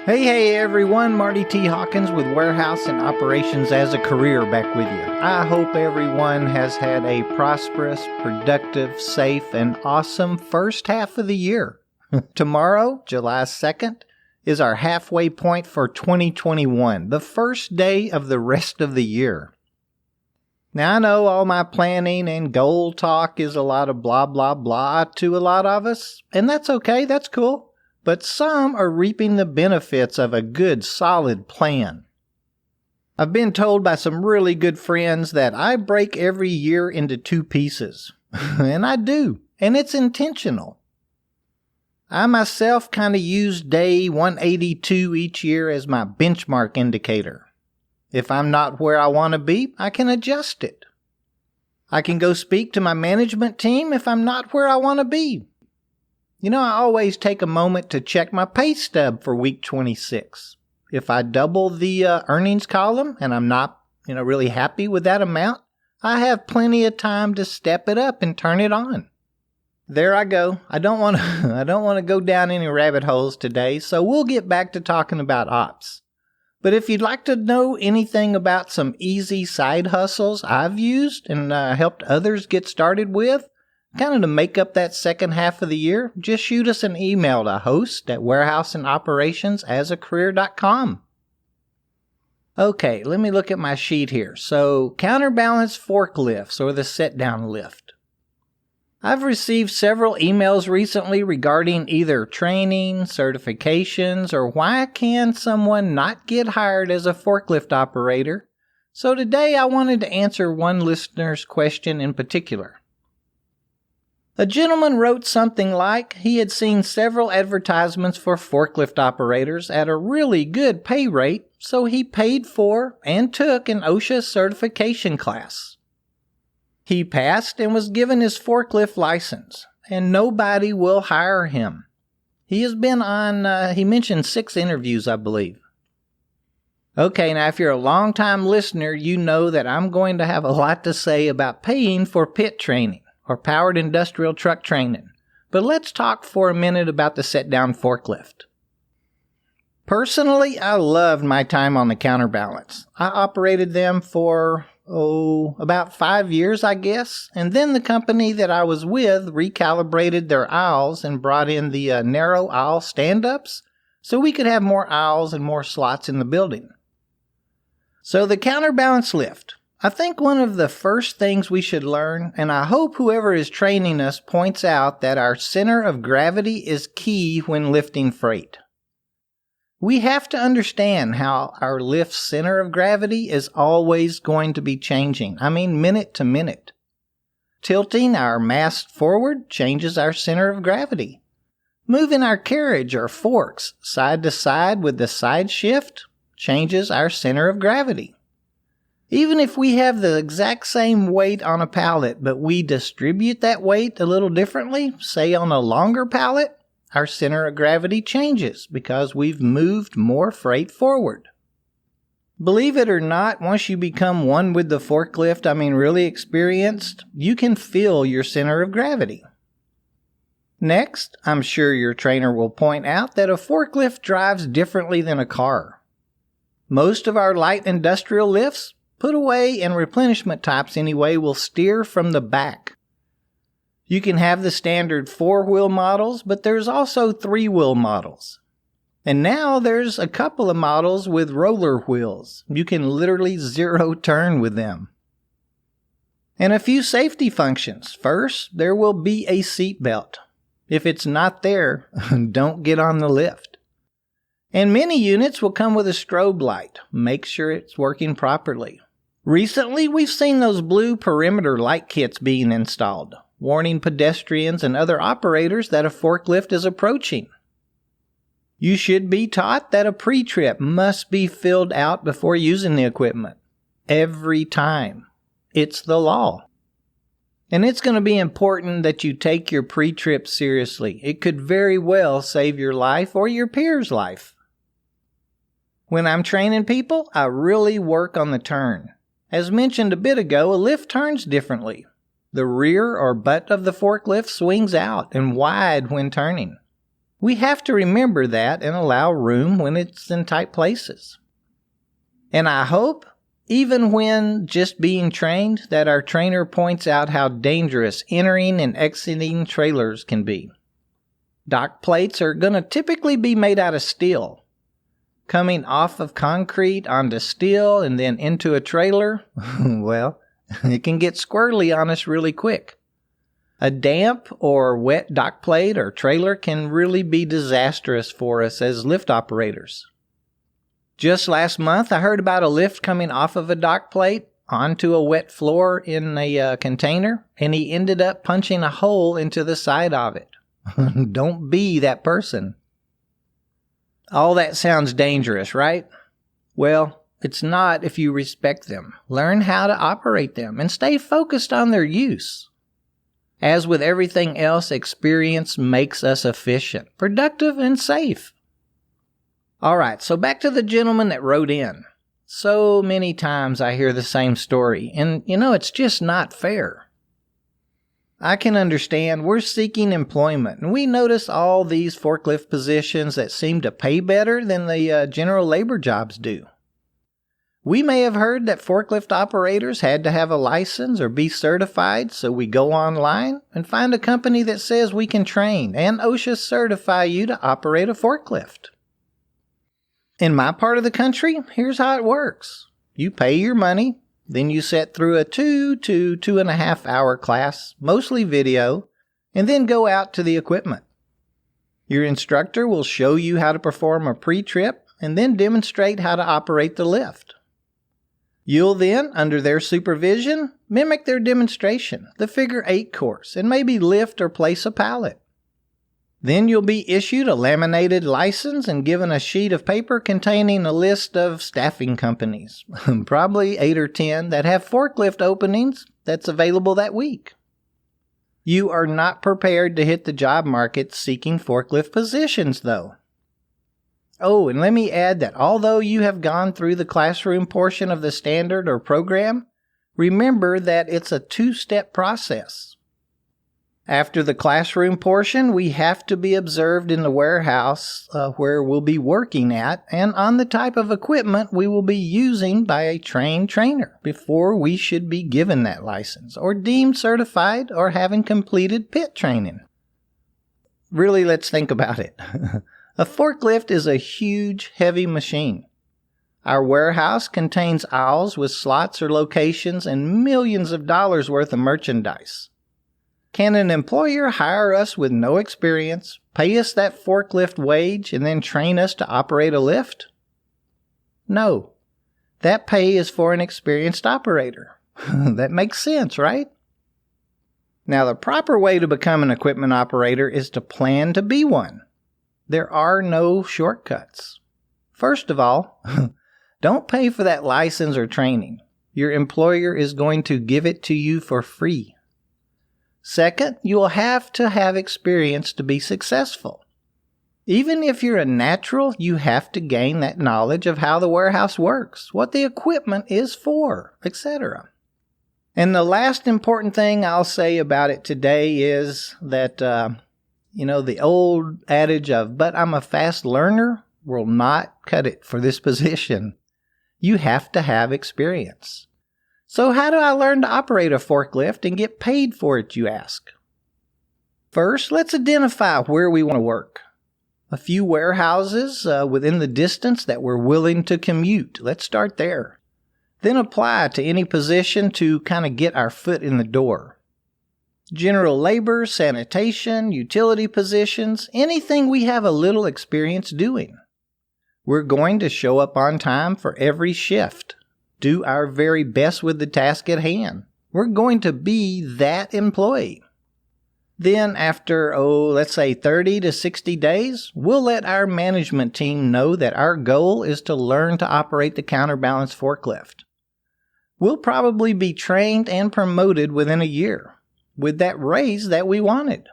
Hey everyone, Marty T. Hawkins with Warehouse and Operations as a Career back with you. I hope everyone has had a prosperous, productive, safe, and awesome first half of the year. Tomorrow, July 2nd, is our halfway point for 2021, the first day of the rest of the year. Now I know all my planning and goal talk is a lot of blah blah blah to a lot of us, and that's okay, that's cool. But some are reaping the benefits of a good, solid plan. I've been told by some really good friends that I break every year into two pieces. And I do, and it's intentional. I myself kind of use day 182 each year as my benchmark indicator. If I'm not where I want to be, I can adjust it. I can go speak to my management team if I'm not where I want to be. You know, I always take a moment to check my pay stub for week 26. If I double the earnings column and I'm not, really happy with that amount, I have plenty of time to step it up and turn it on. There I go. I don't want to go down any rabbit holes today, so we'll get back to talking about ops. But if you'd like to know anything about some easy side hustles I've used and helped others get started with, kind of to make up that second half of the year, just shoot us an email to host@warehouseandoperationsasacareer.com. Okay, let me look at my sheet here. So, counterbalance forklifts or the set-down lift. I've received several emails recently regarding either training, certifications, or why can someone not get hired as a forklift operator. So today I wanted to answer one listener's question in particular. A gentleman wrote something like he had seen several advertisements for forklift operators at a really good pay rate, so he paid for and took an OSHA certification class. He passed and was given his forklift license, and nobody will hire him. He has been on, he mentioned 6 interviews, I believe. Okay, now if you're a long-time listener, you know that I'm going to have a lot to say about paying for pit training or powered industrial truck training. But let's talk for a minute about the set-down forklift. Personally, I loved my time on the Counterbalance. I operated them for, about 5 years, I guess. And then the company that I was with recalibrated their aisles and brought in the narrow aisle stand-ups so we could have more aisles and more slots in the building. So the Counterbalance lift. I think one of the first things we should learn, and I hope whoever is training us points out that our center of gravity is key when lifting freight. We have to understand how our lift's center of gravity is always going to be changing. Minute to minute. Tilting our mast forward changes our center of gravity. Moving our carriage or forks side to side with the side shift changes our center of gravity. Even if we have the exact same weight on a pallet, but we distribute that weight a little differently, say on a longer pallet, our center of gravity changes because we've moved more freight forward. Believe it or not, once you become one with the forklift, really experienced, you can feel your center of gravity. Next, I'm sure your trainer will point out that a forklift drives differently than a car. Most of our light industrial lifts, put away and replenishment types anyway, will steer from the back. You can have the standard 4-wheel models, but there's also 3-wheel models. And now there's a couple of models with roller wheels. You can literally zero turn with them. And a few safety functions. First, there will be a seat belt. If it's not there, don't get on the lift. And many units will come with a strobe light. Make sure it's working properly. Recently, we've seen those blue perimeter light kits being installed, warning pedestrians and other operators that a forklift is approaching. You should be taught that a pre-trip must be filled out before using the equipment. Every time. It's the law. And it's going to be important that you take your pre-trip seriously. It could very well save your life or your peer's life. When I'm training people, I really work on the turn. As mentioned a bit ago, a lift turns differently. The rear or butt of the forklift swings out and wide when turning. We have to remember that and allow room when it's in tight places. And I hope, even when just being trained, that our trainer points out how dangerous entering and exiting trailers can be. Dock plates are going to typically be made out of steel. Coming off of concrete onto steel and then into a trailer, well, it can get squirrely on us really quick. A damp or wet dock plate or trailer can really be disastrous for us as lift operators. Just last month, I heard about a lift coming off of a dock plate onto a wet floor in a container, and he ended up punching a hole into the side of it. Don't be that person. All that sounds dangerous, right? Well, it's not if you respect them. Learn how to operate them and stay focused on their use. As with everything else, experience makes us efficient, productive, and safe. All right, so back to the gentleman that wrote in. So many times I hear the same story, and it's just not fair. I can understand we're seeking employment, and we notice all these forklift positions that seem to pay better than the general labor jobs do. We may have heard that forklift operators had to have a license or be certified, so we go online and find a company that says we can train and OSHA certify you to operate a forklift. In my part of the country, here's how it works. You pay your money, then you sit through a 2 to 2.5 hour class, mostly video, and then go out to the equipment. Your instructor will show you how to perform a pre-trip and then demonstrate how to operate the lift. You'll then, under their supervision, mimic their demonstration, the figure 8 course, and maybe lift or place a pallet. Then you'll be issued a laminated license and given a sheet of paper containing a list of staffing companies, probably 8 or 10, that have forklift openings that's available that week. You are not prepared to hit the job market seeking forklift positions, though. Oh, and let me add that although you have gone through the classroom portion of the standard or program, remember that it's a 2-step process. After the classroom portion, we have to be observed in the warehouse where we'll be working at and on the type of equipment we will be using by a trained trainer before we should be given that license or deemed certified or having completed pit training. Really, let's think about it. A forklift is a huge, heavy machine. Our warehouse contains aisles with slots or locations and millions of dollars worth of merchandise. Can an employer hire us with no experience, pay us that forklift wage, and then train us to operate a lift? No. That pay is for an experienced operator. That makes sense, right? Now, the proper way to become an equipment operator is to plan to be one. There are no shortcuts. First of all, don't pay for that license or training. Your employer is going to give it to you for free. Second, you will have to have experience to be successful. Even if you're a natural, you have to gain that knowledge of how the warehouse works, what the equipment is for, etc. And the last important thing I'll say about it today is that, the old adage of, but I'm a fast learner, will not cut it for this position. You have to have experience. So how do I learn to operate a forklift and get paid for it, you ask? First, let's identify where we want to work. A few warehouses within the distance that we're willing to commute. Let's start there. Then apply to any position to kind of get our foot in the door. General labor, sanitation, utility positions, anything we have a little experience doing. We're going to show up on time for every shift. Do our very best with the task at hand. We're going to be that employee. Then after, let's say 30 to 60 days, we'll let our management team know that our goal is to learn to operate the counterbalance forklift. We'll probably be trained and promoted within a year, with that raise that we wanted.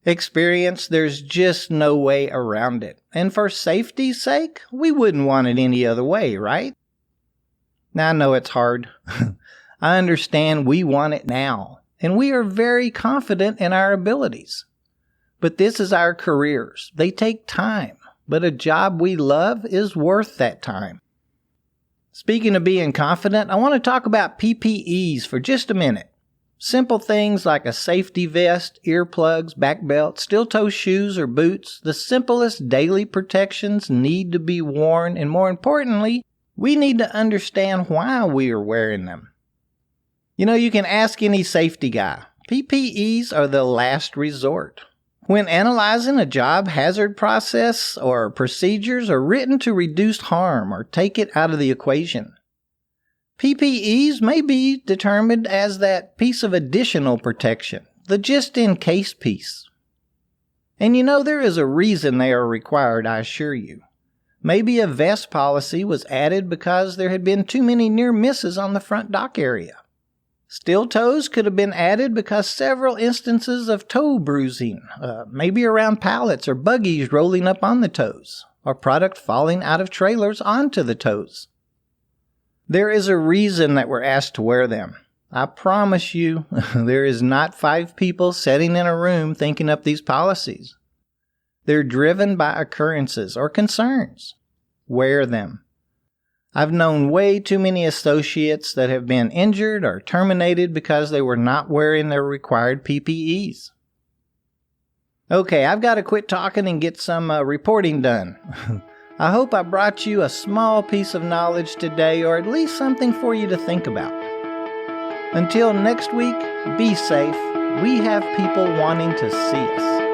Experience, there's just no way around it. And for safety's sake, we wouldn't want it any other way, right? Now, I know it's hard. I understand we want it now, and we are very confident in our abilities. But this is our careers. They take time, but a job we love is worth that time. Speaking of being confident, I want to talk about PPEs for just a minute. Simple things like a safety vest, earplugs, back belt, steel-toe shoes or boots, the simplest daily protections need to be worn, and more importantly, we need to understand why we are wearing them. You know, you can ask any safety guy. PPEs are the last resort. When analyzing a job hazard process or procedures are written to reduce harm or take it out of the equation. PPEs may be determined as that piece of additional protection, the just-in-case piece. And you know, there is a reason they are required, I assure you. Maybe a vest policy was added because there had been too many near misses on the front dock area. Steel toes could have been added because several instances of toe bruising, maybe around pallets or buggies rolling up on the toes, or product falling out of trailers onto the toes. There is a reason that we're asked to wear them. I promise you, there is not 5 people sitting in a room thinking up these policies. They're driven by occurrences or concerns. Wear them. I've known way too many associates that have been injured or terminated because they were not wearing their required PPEs. Okay, I've got to quit talking and get some reporting done. I hope I brought you a small piece of knowledge today, or at least something for you to think about. Until next week, be safe. We have people wanting to see us.